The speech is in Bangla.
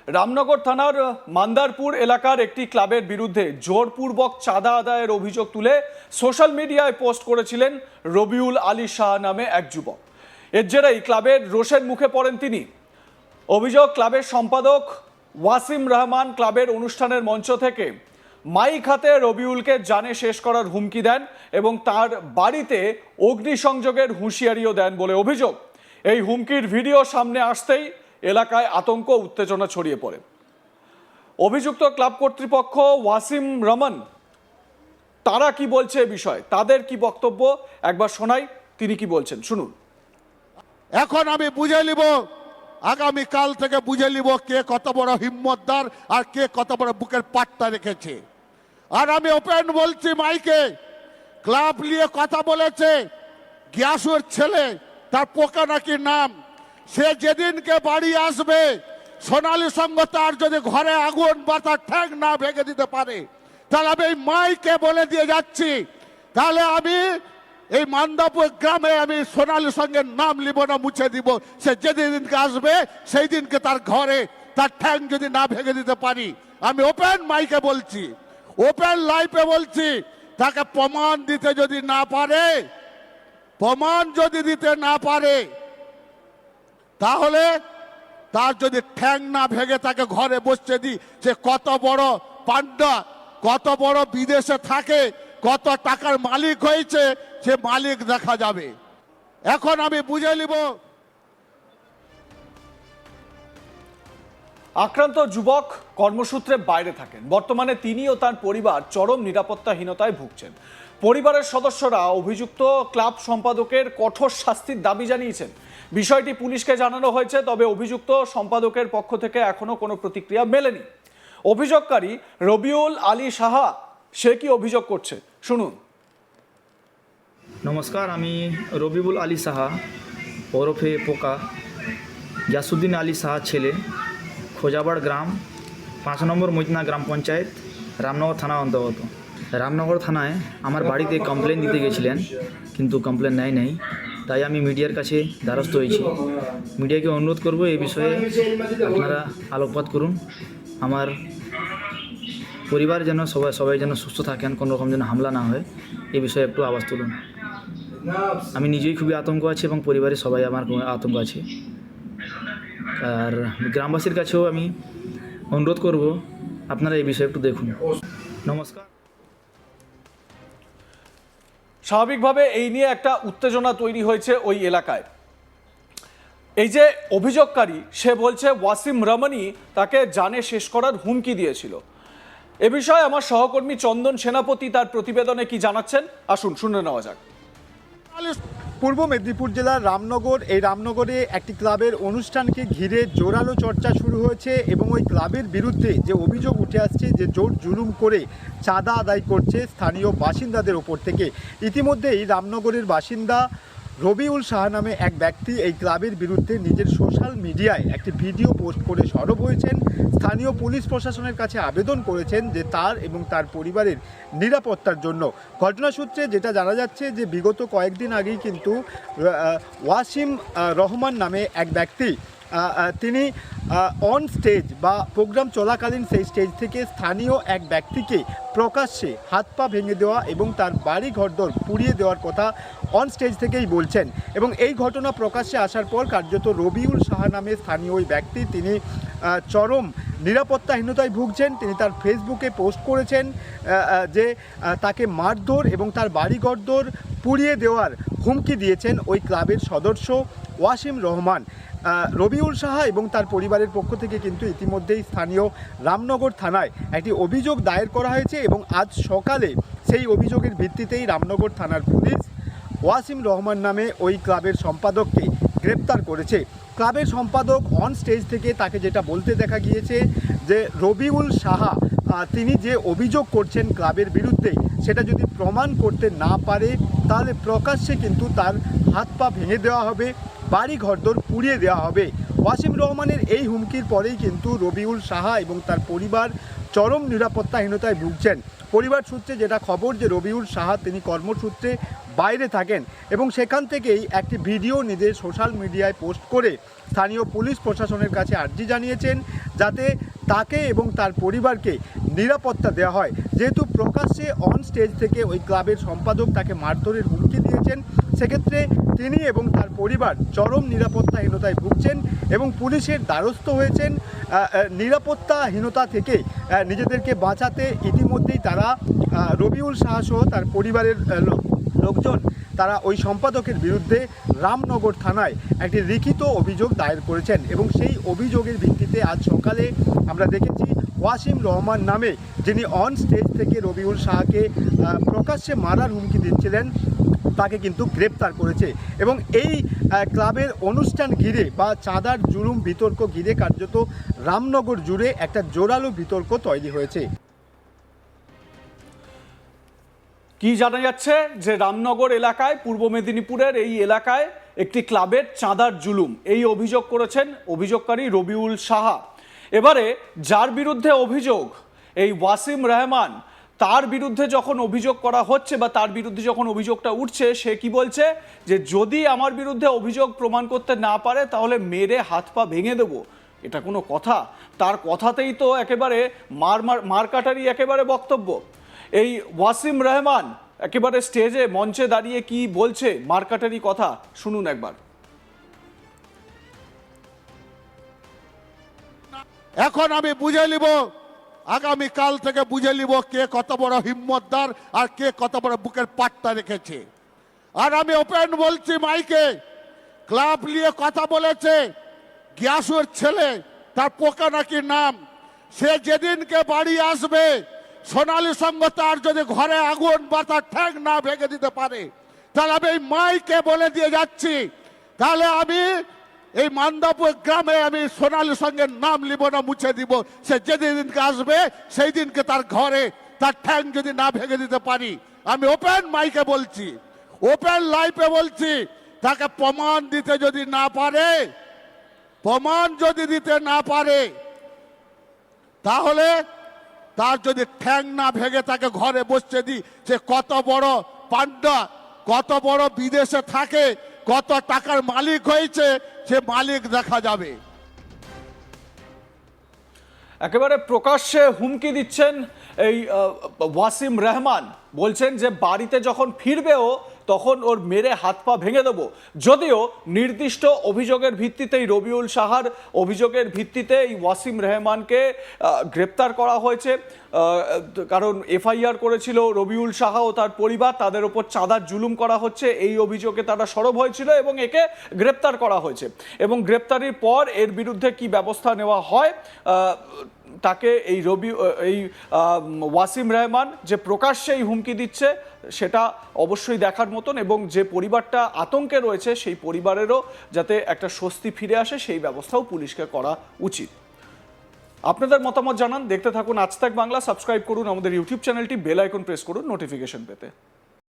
রামনগর থানার মান্দারপুর এলাকার একটি ক্লাবের বিরুদ্ধে জোরপূর্বক চাঁদা আদায়ের অভিযোগ তুলে সোশ্যাল মিডিয়ায় পোস্ট করেছিলেন রবিউল আলী শাহ নামে এক যুবক। এর জেরেই ক্লাবের রোষের মুখে পড়েন তিনি। অভিযোগ, ক্লাবের সম্পাদক ওয়াসিম রহমান ক্লাবের অনুষ্ঠানের মঞ্চ থেকে মাইক হাতে রবিউলকে জানে শেষ করার হুমকি দেন এবং তার বাড়িতে অগ্নিসংযোগের হুঁশিয়ারিও দেন বলে অভিযোগ। এই হুমকির ভিডিও সামনে আসতেই এলাকায় আতঙ্ক উত্তেজনা ছড়িয়ে পড়ে। অভিযুক্ত ক্লাব কর্তৃপক্ষ ওয়াসিম রহমান তারা কি বলছে এ বিষয়ে, তাদের কি বক্তব্য একবার শোনাই, তিনি কি বলছেন শুনুন। এখন আমি বুঝে নিব, আগামী কাল থেকে বুঝে নিব কে কত বড় হিম্মতদার আর কে কত বড় বুকের পাট্টা রেখেছে। আর আমি ওপেন বলছি, মাইকে ক্লাব নিয়ে কথা বলেছে গিয়াসুর ছেলে, তার পোকা নাকি নাম, সে যেদিনকে বাড়ি আসবে সোনালী সঙ্গ তার যদি ঘরে আগুন বা তার ঠ্যাং না ভেঙে দিতে পারে, তাহলে আমি এই মাইকে বলে দিয়ে যাচ্ছি, তাহলে আমি এই মান্দাপুর গ্রামে আমি সোনালী সঙ্গের নাম লিব না, মুছে দিব। সে যেদিনকে আসবে সেই দিনকে তার ঘরে তার ঠ্যাং যদি না ভেঙে দিতে পারি, আমি ওপেন মাইকে বলছি, ওপেন লাইভে বলছি, তাকে প্রমাণ দিতে যদি না পারে, প্রমাণ যদি দিতে না পারে, তাহলে তার যদি ঠ্যাং না ভেঙে তাকে ঘরে বসতে দিই, সে কত বড় পান্ডা, কত বড় বিদেশে থাকে, কত টাকার মালিক হয়েছে, সে মালিক দেখা যাবে। এখন আমি বুঝে নিব। আক্রান্ত যুবক কর্মসূত্রে বাইরে থাকেন। বর্তমানে তিনি ও তার পরিবার চরম নিরাপত্তাহীনতায় ভুগছেন। পরিবারের সদস্যরা অভিযুক্ত ক্লাব সম্পাদকের কঠোর শাস্তির দাবি জানিয়েছেন। বিষয়টি পুলিশকে জানানো হয়েছে, তবে অভিযুক্ত সম্পাদকের পক্ষ থেকে এখনো কোনো প্রতিক্রিয়া মেলেনি। অভিযোগকারী রবিউল আলী সাহা সে কি অভিযোগ করছে শুনুন। নমস্কার, আমি রবিউল আলী সাহা ওরফে পোকা, গিয়াসুদ্দিন আলী সাহা ছেলে, খোজাবাড় গ্রাম, 5 নম্বর মৈতনা গ্রাম পঞ্চায়েত, রামনগর থানা অন্তর্গত। রামনগর থানায় আমার বাড়িতে কমপ্লেন দিতে গেছিলেন, কিন্তু কমপ্লেন নেই, তাই আমি মিডিয়ার কাছে দ্বারস্থ হয়েছি। মিডিয়াকে অনুরোধ করব এই বিষয়ে আপনারা আলোকপাত করুন। আমার পরিবার যেন সবাই যেন সুস্থ থাকেন, কোনো রকম যেন হামলা না হয়, এই বিষয়ে একটু আওয়াজ তুলুন। আমি নিজেই খুবই আতঙ্ক আছি এবং পরিবারের সবাই আমার আতঙ্ক আছে। আর গ্রামবাসীর কাছেও আমি অনুরোধ করব আপনারা এই বিষয়ে একটু দেখুন। নমস্কার। স্বাভাবিকভাবে এই নিয়ে একটা উত্তেজনা তৈরি হয়েছে ওই এলাকায়। এই যে অভিযোগকারী, সে বলছে ওয়াসিম রহমানই তাকে জানে শেষ করার হুমকি দিয়েছিল। এ বিষয়ে আমার সহকর্মী চন্দন সেনাপতি তার প্রতিবেদনে কি জানাচ্ছেন, আসুন শুনে নেওয়া যাক। পূর্ব মেদিনীপুর জেলার রামনগর, এই রামনগরে একটি ক্লাবের অনুষ্ঠানকে ঘিরে জোরালো চর্চা শুরু হয়েছে এবং ওই ক্লাবের বিরুদ্ধে যে অভিযোগ উঠে আসছে যে জোর জুলুম করে চাঁদা আদায় করছে স্থানীয় বাসিন্দাদের ওপর থেকে। ইতিমধ্যেই রামনগরের বাসিন্দা রবিউল শাহ নামে এক ব্যক্তি এই ক্লাবের বিরুদ্ধে নিজের সোশ্যাল মিডিয়ায় একটি ভিডিও পোস্ট করে সরব হয়েছেন। স্থানীয় পুলিশ প্রশাসনের কাছে আবেদন করেছেন যে তার এবং তার পরিবারের নিরাপত্তার জন্য। ঘটনাসূত্রে যেটা জানা যাচ্ছে যে বিগত কয়েকদিন আগেই কিন্তু ওয়াসিম রহমান নামে এক ব্যক্তি, তিনি অন স্টেজ বা প্রোগ্রাম চলাকালীন সেই স্টেজ থেকে স্থানীয় এক ব্যক্তিকে প্রকাশ্যে হাত পা ভেঙে দেওয়া এবং তার বাড়ি ঘরদোর পুড়িয়ে দেওয়ার কথা অন স্টেজ থেকেই বলছেন। এবং এই ঘটনা প্রকাশ্যে আসার পর কার্যত রবিউল শাহ নামে স্থানীয় ওই ব্যক্তি, তিনি চরম নিরাপত্তাহীনতায় ভুগছেন। তিনি তার ফেসবুকে পোস্ট করেছেন যে তাকে মারধর এবং তার বাড়ি ঘরদোর পুড়িয়ে দেওয়ার হুমকি দিয়েছেন ওই ক্লাবের সদস্য ওয়াসিম রহমান। রবিউল সাহা এবং তার পরিবারের পক্ষ থেকে কিন্তু ইতিমধ্যেই স্থানীয় রামনগর থানায় একটি অভিযোগ দায়ের করা হয়েছে এবং আজ সকালে সেই অভিযোগের ভিত্তিতেই রামনগর থানার পুলিশ ওয়াসিম রহমান নামে ওই ক্লাবের সম্পাদককে গ্রেপ্তার করেছে। ক্লাবের সম্পাদক অন স্টেজ থেকে তাকে যেটা বলতে দেখা গিয়েছে যে রবিউল সাহা তিনি যে অভিযোগ করছেন ক্লাবের বিরুদ্ধে, সেটা যদি প্রমাণ করতে না পারে তাহলে প্রকাশ্যে কিন্তু তার হাত পা ভেঙে দেওয়া হবে, বাড়ি ঘরদোর পুড়িয়ে দেওয়া হবে। ওয়াসিম রহমানের এই হুমকির পরেই কিন্তু রবিউল সাহা এবং তার পরিবার চরম নিরাপত্তাহীনতায় ভুগছেন। পরিবার সূত্রে যেটা খবর যে রবিউল সাহা তিনি কর্মসূত্রে বাইরে থাকেন এবং সেখান থেকেই একটি ভিডিও নিজের সোশ্যাল মিডিয়ায় পোস্ট করে স্থানীয় পুলিশ প্রশাসনের কাছে আর্জি জানিয়েছেন যাতে তাকে এবং তার পরিবারকে নিরাপত্তা দেওয়া হয়। যেহেতু প্রকাশ্যে অন স্টেজ থেকে ওই ক্লাবের সম্পাদক তাকে মারধরের হুমকি দিয়েছেন, সেক্ষেত্রে তিনি এবং তার পরিবার চরম নিরাপত্তাহীনতায় ভুগছেন এবং পুলিশের দ্বারস্থ হয়েছেন। নিরাপত্তাহীনতা থেকে নিজেদেরকে বাঁচাতে ইতিমধ্যেই তারা রবিউল সাহা সহ তার পরিবারের লোকজন তারা ওই সম্পাদকের বিরুদ্ধে রামনগর থানায় একটি লিখিত অভিযোগ দায়ের করেছেন এবং সেই অভিযোগের ভিত্তিতে আজ সকালে আমরা দেখেছি ওয়াসিম রহমান নামে যিনি অন স্টেজ থেকে রবিউল সাহাকে প্রকাশ্যে মারার হুমকি দিচ্ছিলেন তাকে কিন্তু গ্রেপ্তার করেছে এবং এই ক্লাবের অনুষ্ঠান ঘিরে বা চাঁদার জুলুম বিতর্ক ঘিরে কার্যত রামনগর জুড়ে একটা জোরালো বিতর্ক তৈরি হয়েছে। কি জানা যাচ্ছে যে রামনগর এলাকায়, পূর্ব মেদিনীপুরের এই এলাকায় একটি ক্লাবের চাঁদার জুলুম, এই অভিযোগ করেছেন অভিযোগকারী রবিউল সাহা। এবারে যার বিরুদ্ধে অভিযোগ, এই ওয়াসিম রহমান, তার বিরুদ্ধে যখন অভিযোগ করা হচ্ছে বা তার বিরুদ্ধে যখন অভিযোগটা উঠছে, সে কি বলছে যে যদি আমার বিরুদ্ধে অভিযোগ প্রমাণ করতে না পারে তাহলে মেরে হাত পা ভেঙে দেবো। এটা কোনো কথা? তার কথাতেই তো একেবারে মারকাটারি একেবারে বক্তব্য। এই ওয়াসিম রহমান একেবারে স্টেজে মঞ্চে দাঁড়িয়ে কি বলছে, মারকাটারি কথা শুনুন একবার। এখন আমি বুঝে নিব, আগামী কাল থেকে বুঝে নিব কে কত বড় হিম্মতদার আর কে কত বড় বুকের পাট্টা রেখেছে। আর আমি ওপেন বলছি মাইকে, ক্লাব নিয়ে কথা বলেছে গিয়াসুর ছেলে, তার পোকা নাকি নাম, সে যেদিনকে বাড়ি আসবে সোনালী সঙ্গ তার যদি ঘরে আগুন বা তার ঠ্যাং না ভেঙে দিতে পারে, তাহলে আমি এই মাইকে বলে দিয়ে যাচ্ছি, তাহলে আমি এই মান্দাপুর গ্রামে আমি সোনালী সঙ্গের নাম লিব না, মুছে দিব। সে যেদিনকে আসবে সেই দিনকে তার ঘরে তার ঠ্যাং যদি না ভেঙে দিতে পারি, আমি ওপেন মাইকে বলছি, ওপেন লাইভে বলছি, তাকে প্রমাণ দিতে যদি না পারে, প্রমাণ যদি দিতে না পারে, তাহলে তার যদি ঠ্যাং না ভেঙে তাকে ঘরে বসতে দিই, সে কত বড় পান্ডা, কত বড় বিদেশে থাকে, কত টাকার মালিক হয়েছে, সে মালিক দেখা যাবে। একেবারে প্রকাশ্যে হুমকি দিচ্ছেন এই ওয়াসিম রহমান, বলছেন যে বাড়িতে যখন ফিরবেও তখন ওর মেরে হাত পা ভেঙে দেবো। যদিও নির্দিষ্ট অভিযোগের ভিত্তিতেই, রবিউল সাহার অভিযোগের ভিত্তিতে এই ওয়াসিম রহমানকে গ্রেপ্তার করা হয়েছে, কারণ এফআইআর করেছিল রবিউল সাহা ও তার পরিবার, তাদের ওপর চাঁদার জুলুম করা হচ্ছে এই অভিযোগে তারা সরব হয়েছিল এবং একে গ্রেপ্তার করা হয়েছে। এবং গ্রেপ্তারির পর এর বিরুদ্ধে কি ব্যবস্থা নেওয়া হয়, তাকে এই ওয়াসিম রহমান যে প্রকাশ্যে এই হুমকি দিচ্ছে সেটা অবশ্যই দেখার মতন, এবং যে পরিবারটা আতঙ্কে রয়েছে সেই পরিবারেরও যাতে একটা স্বস্তি ফিরে আসে সেই ব্যবস্থাও পুলিশকে করা উচিত। আপনাদের মতামত জানান, দেখতে থাকুন আজ তাক বাংলা, সাবস্ক্রাইব করুন আমাদের ইউটিউব চ্যানেলটি, বেল আইকন প্রেস করুন নোটিফিকেশন পেতে।